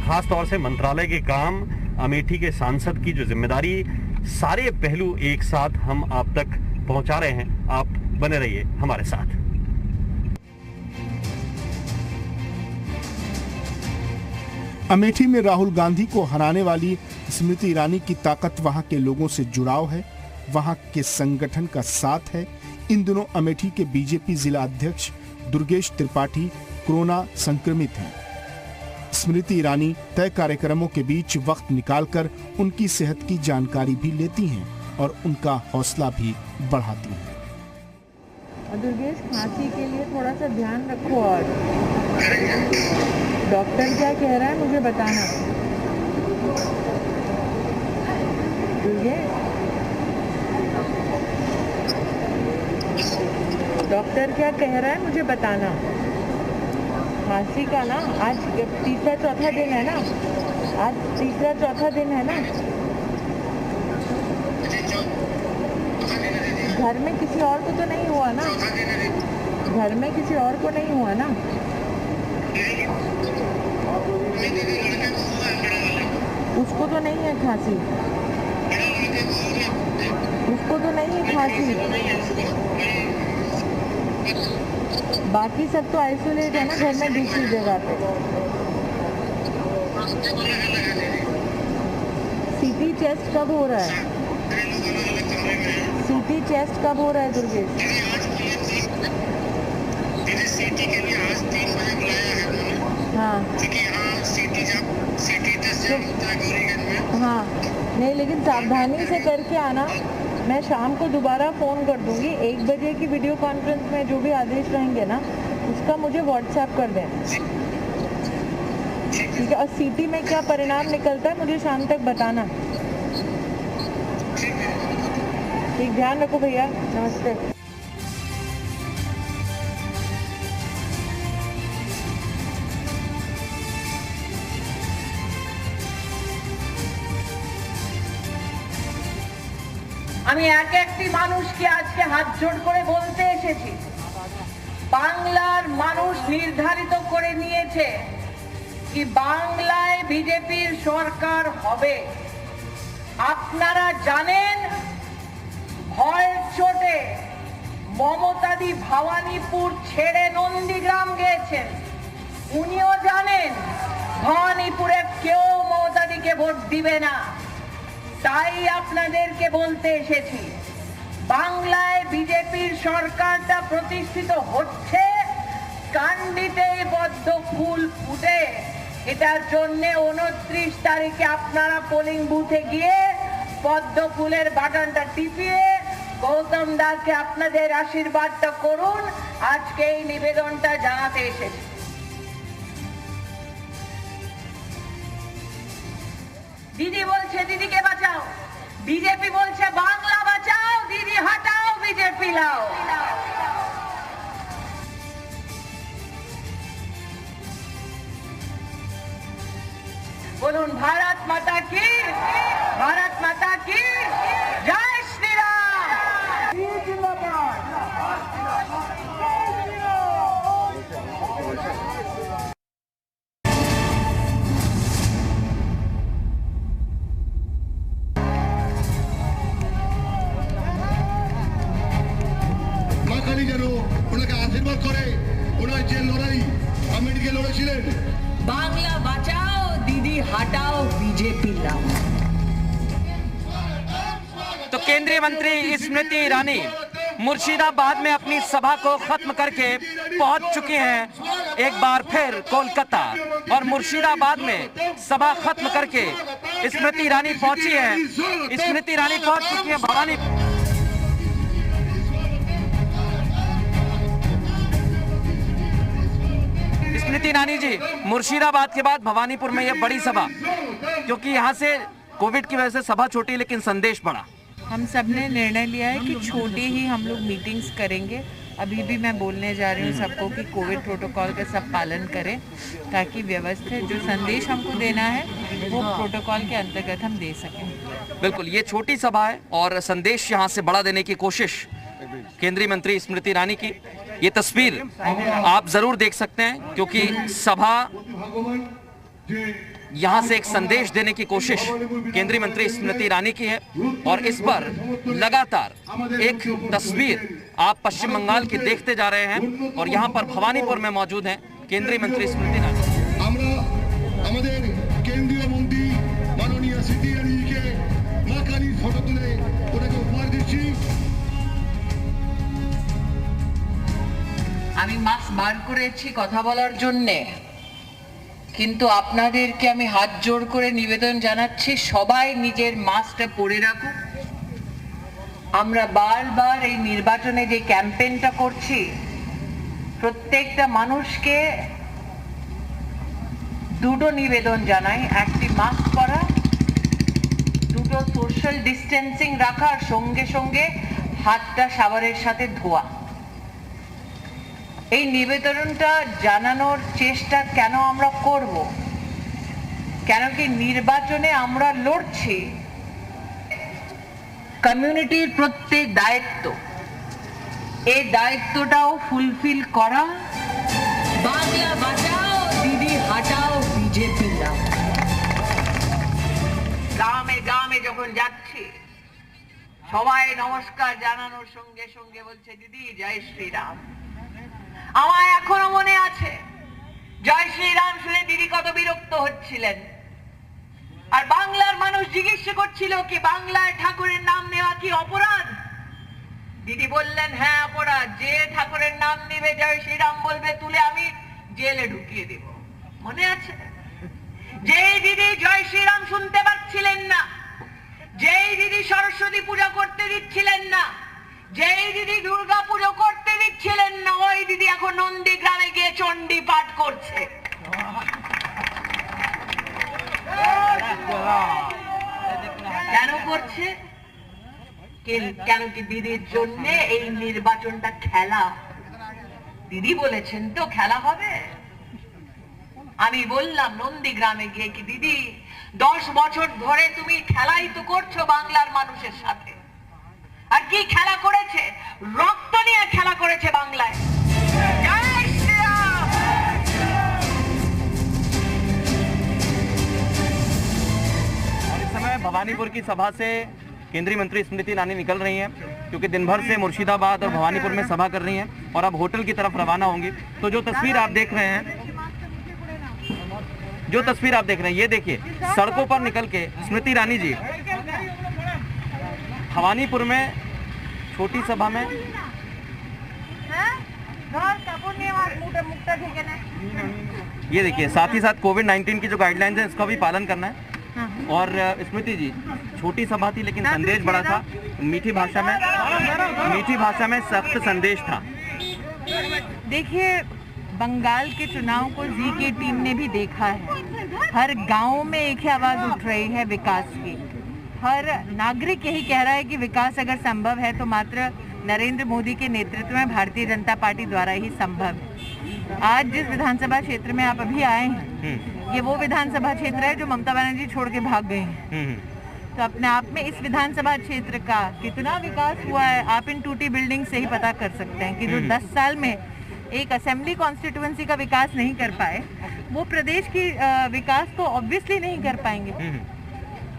खास तौर से मंत्रालय के काम, अमेठी के सांसद की जो जिम्मेदारी, सारे पहलू एक साथ हम आप तक पहुंचा रहे हैं। आप बने रहिए हमारे साथ। अमेठी में राहुल गांधी को हराने वाली स्मृति ईरानी की ताकत वहां के लोगों से जुड़ाव है, वहां के संगठन का साथ है। इन दिनों अमेठी के बीजेपी जिला अध्यक्ष दुर्गेश त्रिपाठी कोरोना संक्रमित हैं। स्मृति ईरानी तय कार्यक्रमों के बीच वक्त निकालकर उनकी सेहत की जानकारी भी लेती हैं और उनका हौसला भी बढ़ाती हैं। दुर्गेश, खांसी के लिए थोड़ा सा ध्यान रखो, और डॉक्टर क्या कह रहा है मुझे बताना। दुर्गेश, डॉक्टर क्या कह रहा है मुझे बताना। खांसी का ना आज तीसरा चौथा दिन है ना, आज तीसरा चौथा दिन है ना। घर में किसी और को तो नहीं हुआ ना? घर में किसी और को नहीं हुआ ना? उसको तो नहीं है खांसी, उसको तो नहीं है खांसी। बाकी सब तो आइसोलेट है ना घर में दूसरी जगह पे। सीटी चेस्ट कब हो रहा है? सीटी चेस्ट कब हो रहा है दुर्गेश? सीटी के लिए आज 3 बजे बुलाया है उन्होंने। हाँ, क्योंकि यहाँ सीटी टेस्ट जब होता है गौरीगंज में। हाँ, नहीं, लेकिन सावधानी से करके आना। मैं शाम को दोबारा फ़ोन कर दूंगी, 1 बजे की वीडियो कॉन्फ्रेंस में जो भी आदेश रहेंगे ना, उसका मुझे व्हाट्सएप कर देना, ठीक है? और सीटी में क्या परिणाम निकलता है मुझे शाम तक बताना, ठीक? ध्यान रखो भैया, नमस्ते। আমি এক একটি মানুষকে আজকে হাত জোড় করে বলতে এসেছি, বাংলার মানুষ নির্ধারিত করে নিয়েছে কি বাংলায় বিজেপির সরকার হবে। আপনারা জানেন ভয়ের চোটে মমতাদি ভবানীপুর ছেড়ে নন্দীগ্রাম গিয়েছেন, উনিও জানেন ভবানীপুরে কেউ মমতাদিকে ভোট দিবে না। তাই আপনাদেরকে বলতে এসেছি, বাংলায় বিজেপির সরকারটা প্রতিষ্ঠিত হচ্ছে কান্ডিতে পদ্ম ফুল ফুটে, এটার জন্য 29 তারিখে আপনারা পোলিং বুথে গিয়ে পদ্ম ফুলের বাটনটা টিপিয়ে গৌতম দাসকে আপনাদের আশীর্বাদটা করুন। আজকে এই নিবেদনটা জানাতে এসেছি। দিদি বলছে দিদিকে বাঁচাও, বিজেপি বলছে বাংলা বাঁচাও, দিদি হটাও, বিজেপি লাও। বলুন ভারত মাতা কি, ভারত মাতা কি জয় শ্রীরাম। মা কালী যেন ওনাকে আশীর্বাদ করে। ওনার যে লড়াই আমেরিকা লড়েছিলেন, बांग्ला बचाओ, दीदी हटाओ, बीजेपी लाओ। तो केंद्रीय मंत्री स्मृति ईरानी मुर्शिदाबाद में अपनी सभा को खत्म करके पहुंच चुकी हैं एक बार फिर कोलकाता, और मुर्शिदाबाद में सभा खत्म करके स्मृति ईरानी पहुंची है। स्मृति ईरानी पहुंच चुकी है भवानी। स्मृति ईरानी जी, मुर्शिदाबाद के बाद भवानीपुर में यह बड़ी सभा, क्योंकि यहाँ से कोविड की वजह से सभा छोटी लेकिन संदेश बड़ा। हम सब ने निर्णय लिया है कि छोटी ही हम लोग मीटिंग्स करेंगे। अभी भी मैं बोलने जा रही हूँ सबको कि कोविड प्रोटोकॉल का सब पालन करें, ताकि व्यवस्थित जो संदेश हमको देना है वो प्रोटोकॉल के अंतर्गत हम दे सकें। बिल्कुल, ये छोटी सभा है और संदेश यहाँ से बड़ा देने की कोशिश केंद्रीय मंत्री स्मृति ईरानी की। ये तस्वीर आप जरूर देख सकते हैं, क्योंकि सभा यहाँ से एक संदेश देने की कोशिश केंद्रीय मंत्री स्मृति ईरानी की है, और इस पर लगातार एक तस्वीर आप पश्चिम बंगाल की देखते जा रहे हैं, और यहाँ पर भवानीपुर में मौजूद हैं केंद्रीय मंत्री स्मृति ईरानी। আমরা আমাদের কেন্দ্রীয় মন্ত্রী মাননীয় স্মৃতি ইরানিকে মা কালীর ফটো তুলে ওনাকে উপহার দিচ্ছি। আমি মাস্ক বার করেছি কথা বলার জন্যে, কিন্তু আপনাদেরকে আমি হাত জোড় করে নিবেদন জানাচ্ছি সবাই নিজের মাস্কটা পরে রাখুন। আমরা বারবার এই নির্বাচনে যে ক্যাম্পেইনটা করছি, প্রত্যেকটা মানুষকে দুটো নিবেদন জানাই, একটি মাস্ক পরা, দুটো সোশ্যাল ডিস্টেন্সিং রাখার সঙ্গে সঙ্গে হাতটা সাবানের সাথে ধোয়া। এই নিবেদনটা জানানোর চেষ্টা কেন আমরা করব, কেন কি নির্বাচনে আমরা লড়ছি, কমিউনিটির প্রত্যেক দায়িত্ব, এই দায়িত্বটাও ফুলফিল করা। বাংলা বাঁচাও, দিদি হটাও, বিজেপি লাও। গ্রামে গ্রামে যখন যাচ্ছি সবাই নমস্কার জানানোর সঙ্গে সঙ্গে বলছে দিদি জয় শ্রীরাম। আমার এখনো মনে আছে জয় শ্রীরাম শুনে দিদি কত বিরক্ত হচ্ছিলেন, আর বাংলার মানুষ জিজ্ঞেস করছিল কি বাংলায় ঠাকুরের নাম নেওয়া কি অপরাধ? দিদি বললেন হ্যাঁ অপরাধ, যে ঠাকুরের নাম নেবে জয় শ্রীরাম বলবে তুলে আমি জেলে ঢুকিয়ে দেব। মনে আছে? যেই দিদি জয় শ্রীরাম শুনতে পাচ্ছিলেন না, যেই দিদি সরস্বতী পূজা করতে দিচ্ছিলেন না, যেই দিদি দুর্গা পুজো করতে দিচ্ছিলেন না, ওই দিদি এখন নন্দীগ্রামে গিয়ে চণ্ডী পাঠ করছে। কেন করছে? কেন কি দিদির জন্য এই নির্বাচনটা খেলা। দিদি বলেছেন তো খেলা হবে। আমি বললাম নন্দীগ্রামে গিয়ে কি দিদি 10 বছর ধরে তুমি খেলাই তো করছো বাংলার মানুষের সাথে, আর কি খেলা করেছে? রক্ত নিয়ে খেলা করেছে বাংলায়। জয় শ্রীরাম। और इस समय भवानीपुर की सभा से केंद्रीय मंत्री स्मृति ईरानी निकल रही हैं, क्योंकि दिन भर से मुर्शिदाबाद और भवानीपुर में सभा कर रही हैं और अब होटल की तरफ रवाना होंगी। तो जो तस्वीर आप देख रहे हैं, ये देखिए सड़कों पर निकल के स्मृति ईरानी जी भवानीपुर में छोटी सभा में ये देखिए, साथ ही साथ कोविड-19 की जो गाइडलाइंस है इसका भी पालन करना है। और स्मृति जी, छोटी सभा थी लेकिन संदेश बड़ा था, मीठी भाषा में सख्त संदेश था। देखिए, बंगाल के चुनाव को जी की टीम ने भी देखा है। हर गांव में एक ही आवाज उठ रही है विकास की। हर नागरिक यही कह रहा है कि विकास अगर संभव है तो मात्र नरेंद्र मोदी के नेतृत्व में भारतीय जनता पार्टी द्वारा ही संभव है। आज जिस विधानसभा क्षेत्र में आप अभी आए हैं, ये वो विधानसभा क्षेत्र है जो ममता बनर्जी छोड़ के भाग गए हैं। तो अपने आप में इस विधानसभा क्षेत्र का कितना विकास हुआ है आप इन टूटी बिल्डिंग से ही पता कर सकते हैं कि जो 10 साल में एक असेंबली कॉन्स्टिट्यूएंसी का विकास नहीं कर पाए, वो प्रदेश की विकास तो ऑब्वियसली नहीं कर पाएंगे।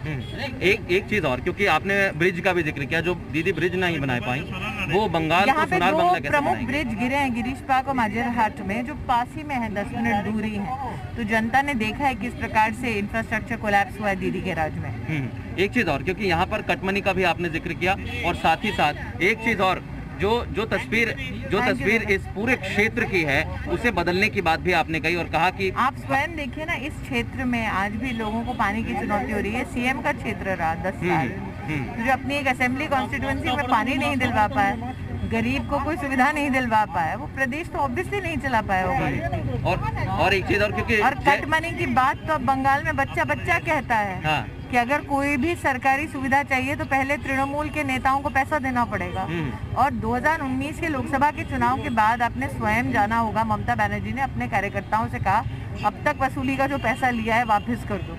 एक चीज और, क्योंकि आपने ब्रिज का भी जिक्र किया, जो दीदी ब्रिज नहीं बना पाई वो बंगाल को सोनार बंगला कैसे प्रमुख बनाएंगे? ब्रिज गिरे हैं गिरीश पार्क और माजरहाट में, जो पास ही में है, 10 मिनट दूरी है। तो जनता ने देखा है किस प्रकार से इंफ्रास्ट्रक्चर कोलैप्स हुआ है दीदी के राज में। एक चीज और, क्योंकि यहाँ पर कटमनी का भी आपने जिक्र किया, और साथ ही साथ एक चीज और, जो तस्वीर इस पूरे क्षेत्र की है उसे बदलने की बात भी आपने कही और कहा कि आप स्वयं देखिए ना, इस क्षेत्र में आज भी लोगों को पानी की चुनौती हो रही है। सीएम का क्षेत्र रहा 10 साल, तो जो अपनी एक असेंबली कॉन्स्टिट्यूएंसी में पानी नहीं दिलवा पाया, गरीब को कोई सुविधा नहीं दिलवा पाया, वो प्रदेश तो ऑब्वियसली नहीं चला पाया होगा। और एक चीज और, क्योंकि कट मनी की बात तो अब बंगाल में बच्चा कहता है। हाँ। कि अगर कोई भी सरकारी सुविधा चाहिए तो पहले तृणमूल के नेताओं को पैसा देना पड़ेगा। और 2019 के लोकसभा के चुनाव के बाद आपने स्वयं जाना होगा, ममता बनर्जी ने अपने कार्यकर्ताओं से कहा अब तक वसूली का जो पैसा लिया है वापस कर दो।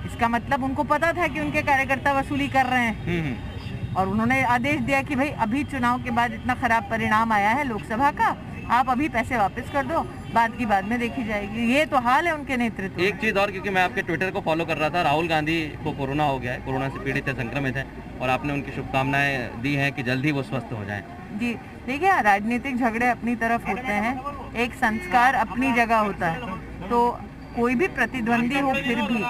इसका मतलब उनको पता था कि उनके कार्यकर्ता वसूली कर रहे हैं, और उन्होंने आदेश दिया कि भाई अभी चुनाव के बाद इतना खराब परिणाम आया है लोकसभा का, आप अभी पैसे वापस कर दो, बात की बाद में देखी जाएगी। ये तो हाल है उनके नेतृत्व। एक चीज और, क्योंकि मैं आपके ट्विटर को फॉलो कर रहा था, राहुल गांधी को कोरोना हो गया है, कोरोना से पीड़ित है, संक्रमित है, और आपने उनकी शुभकामनाएं दी हैं कि जल्द ही वो स्वस्थ हो जाएं। जी देखिए, राजनीतिक झगड़े अपनी तरफ होते हैं, एक संस्कार अपनी जगह होता है। तो कोई भी प्रतिद्वंदी हो फिर भी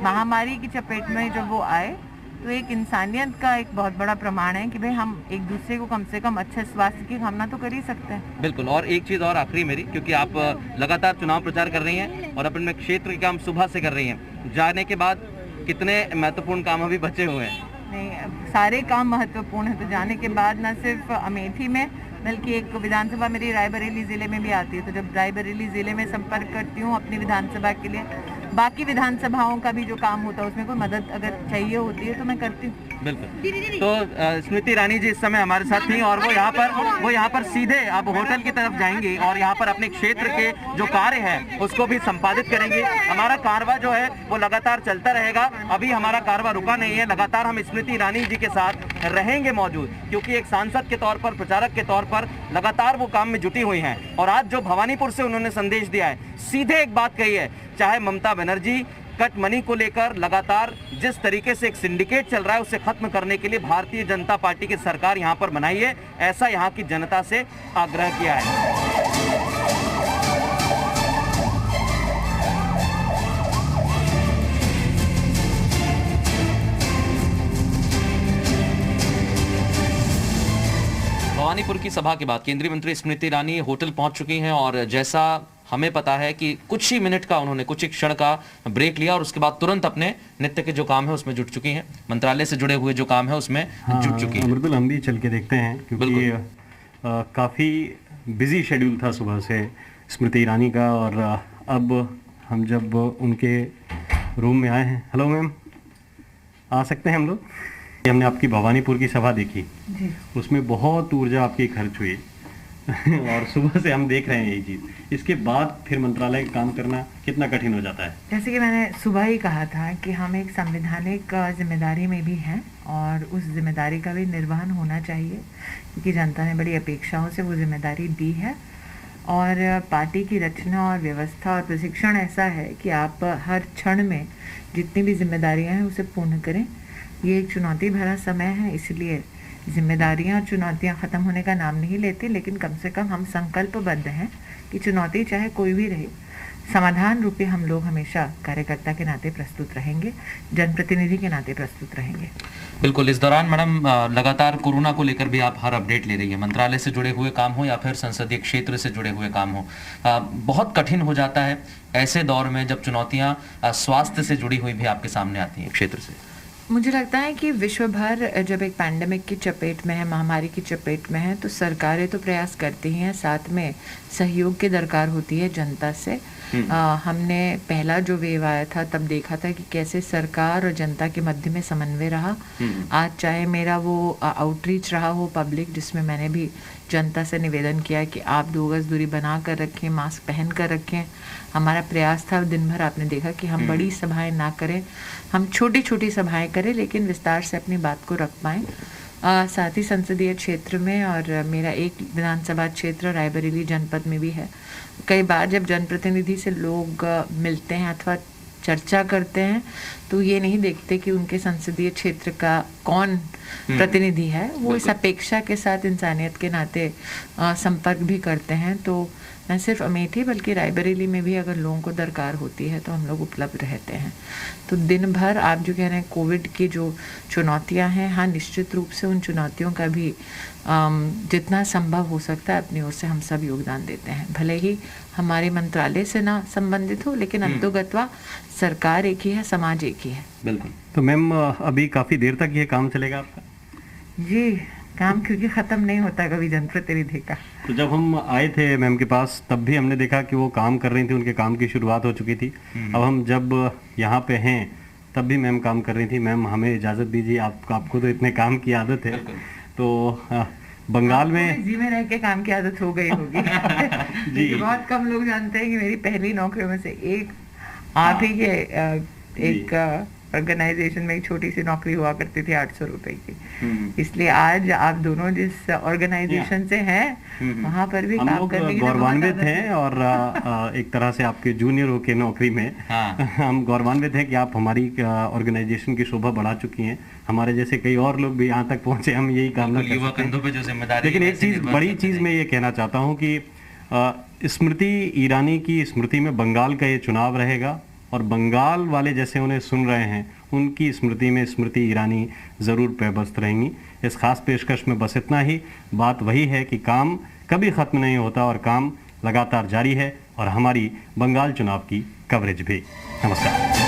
महामारी की चपेट में जब वो आए तो एक इंसानियत का एक बहुत बड़ा प्रमाण है कि भाई हम एक दूसरे को कम से कम अच्छे स्वास्थ्य की कामना तो कर ही सकते हैं। बिल्कुल। और एक चीज़ और आखिरी मेरी, क्योंकि आप लगातार चुनाव प्रचार कर रही हैं और अपने क्षेत्र के काम सुबह से कर रही हैं, जाने के बाद कितने महत्वपूर्ण काम अभी बचे हुए हैं? नहीं, सारे काम महत्वपूर्ण है। तो जाने के बाद न सिर्फ अमेठी में बल्कि एक विधानसभा मेरी रायबरेली जिले में भी आती है, तो जब रायबरेली जिले में संपर्क करती हूँ अपनी विधानसभा के लिए, बाकी विधानसभाओं का भी जो काम होता है उसमें कोई मदद अगर चाहिए होती है तो मैं करती हूँ। बिल्कुल। तो स्मृति ईरानी जी इस समय हमारे साथ थी, और वो यहाँ पर सीधे अब होटल की तरफ जाएंगी और यहाँ पर अपने क्षेत्र के जो कार्य है उसको भी संपादित करेंगे। हमारा कारवा जो है वो लगातार चलता रहेगा, अभी हमारा कारवा रुका नहीं है, लगातार हम स्मृति ईरानी जी के साथ रहेंगे मौजूद, क्योंकि एक सांसद के तौर पर, प्रचारक के तौर पर लगातार वो काम में जुटी हुई हैं। और आज जो भवानीपुर से उन्होंने संदेश दिया है, सीधे एक बात कही है, चाहे ममता बनर्जी कट मनी को लेकर लगातार जिस तरीके से एक सिंडिकेट चल रहा है उसे खत्म करने के लिए भारतीय जनता पार्टी की सरकार यहां पर बनाई है, ऐसा यहां की जनता से आग्रह किया है। भवानीपुर की सभा के बाद केंद्रीय मंत्री स्मृति ईरानी होटल पहुंच चुकी हैं, और जैसा हमें पता है कि कुछ ही मिनट का उन्होंने कुछ ही क्षण का ब्रेक लिया और उसके बाद तुरंत अपने नित्य के जो काम है उसमें जुट चुकी हैं, मंत्रालय से जुड़े हुए जो काम है उसमें जुट चुकी हैं। बिल्कुल, हम भी चल के देखते हैं, क्योंकि काफ़ी बिजी शेड्यूल था सुबह से स्मृति ईरानी का, और अब हम जब उनके रूम में आए हैं। हेलो मैम, आ सकते हैं हम लोग? हमने आपकी भवानीपुर की सभा देखी, उसमें बहुत ऊर्जा आपकी खर्च हुई और सुबह से हम देख रहे हैं यही चीज़। इसके बाद फिर मंत्रालय का काम करना कितना कठिन हो जाता है? जैसे कि मैंने सुबह ही कहा था कि हम एक संवैधानिक जिम्मेदारी में भी हैं और उस जिम्मेदारी का भी निर्वहन होना चाहिए, क्योंकि जनता ने बड़ी अपेक्षाओं से वो जिम्मेदारी दी है। और पार्टी की रचना और व्यवस्था और प्रशिक्षण ऐसा है कि आप हर क्षण में जितनी भी जिम्मेदारियाँ हैं उसे पूर्ण करें। ये एक चुनौती भरा समय है, इसलिए जिम्मेदारियां और चुनौतियां ख़त्म होने का नाम नहीं लेती, लेकिन कम से कम हम संकल्पबद्ध हैं कि चुनौती चाहे कोई भी रहे, समाधान रूपी हम लोग हमेशा कार्यकर्ता के नाते प्रस्तुत रहेंगे, जनप्रतिनिधि के नाते प्रस्तुत रहेंगे। बिल्कुल। इस दौरान मैडम लगातार कोरोना को लेकर भी आप हर अपडेट ले रही है, मंत्रालय से जुड़े हुए काम हो या फिर संसदीय क्षेत्र से जुड़े हुए काम हो। बहुत कठिन हो जाता है ऐसे दौर में जब चुनौतियां स्वास्थ्य से जुड़ी हुई भी आपके सामने आती हैं क्षेत्र से। मुझे लगता है कि विश्व भर जब एक पैंडेमिक की चपेट में है, महामारी की चपेट में है, तो सरकारें तो प्रयास करती ही हैं, साथ में सहयोग की दरकार होती है जनता से। हमने पहला जो वेव आया था तब देखा था कि कैसे सरकार और जनता के मध्य में समन्वय रहा। आज चाहे मेरा वो आउटरीच रहा हो पब्लिक, जिसमें मैंने भी जनता से निवेदन किया कि आप 2 गज दूरी बना कर रखें, मास्क पहन कर रखें। हमारा प्रयास था दिन भर, आपने देखा कि हम बड़ी सभाएं ना करें, हम छोटी छोटी सभाएं करें, लेकिन विस्तार से अपनी बात को रख पाएं। साथ ही संसदीय क्षेत्र में, और मेरा एक विधानसभा क्षेत्र रायबरेली जनपद में भी है, कई बार जब जनप्रतिनिधि से लोग मिलते हैं अथवा चर्चा करते हैं तो ये नहीं देखते कि उनके संसदीय क्षेत्र का कौन प्रतिनिधि है, वो इस अपेक्षा के साथ इंसानियत के नाते संपर्क भी करते हैं। तो न सिर्फ अमेठी बल्कि रायबरेली में भी अगर लोगों को दरकार होती है तो हम लोग उपलब्ध रहते हैं। तो दिन भर आप जो कह रहे हैं कोविड की जो चुनौतियां हैं, हाँ निश्चित रूप से उन चुनौतियों का भी जितना संभव हो सकता है अपनी ओर से हम सब योगदान देते हैं। भले ही हमारे मंत्रालय से ना संबंधित हो, लेकिन अंतोगत्वा सरकार एक ही है, समाज एक ही है। बिल्कुल। तो मैम अभी काफी देर तक ये काम चलेगा आपका? जी, काम क्योंकि खत्म नहीं होता कभी जनप्रतिनिधि का। तो जब हम आए थे मैम के पास तब भी हमने देखा कि वो काम कर रही थी, उनके काम की शुरुआत हो चुकी थी। अब हम जब यहाँ पे हैं तब भी मैम काम कर रही थी। मैम हमें इजाज़त दीजिए, आपको तो इतने काम की आदत है, तो बंगाल में जी में रह के काम की आदत हो गई होगी। जी। बहुत कम लोग जानते हैं कि मेरी पहली नौकरियों में से एक आप ही के एक ऑर्गेनाइजेशन में एक छोटी सी नौकरी हुआ करती थी 800 रुपए की। इसलिए आज आप दोनों जिस ऑर्गेनाइजेशन से हैं वहाँ पर भी काम करने की गौरवान्वित हैं, और एक तरह से आपके जूनियर होके नौकरी में हम गौरवान्वित हैं कि आप हमारी ऑर्गेनाइजेशन की शोभा बढ़ा चुकी हैं। हमारे जैसे कई और लोग भी यहाँ तक पहुंचे, हम यही कामना कर सकते हैं। लेकिन एक चीज, बड़ी चीज मैं ये कहना चाहता हूँ कि स्मृति ईरानी की स्मृति में बंगाल का ये चुनाव रहेगा, और बंगाल वाले जैसे उन्हें सुन रहे हैं उनकी स्मृति में स्मृति ईरानी ज़रूर पैबस्त रहेंगी। इस खास पेशकश में बस इतना ही। बात वही है कि काम कभी ख़त्म नहीं होता और काम लगातार जारी है, और हमारी बंगाल चुनाव की कवरेज भी। नमस्कार।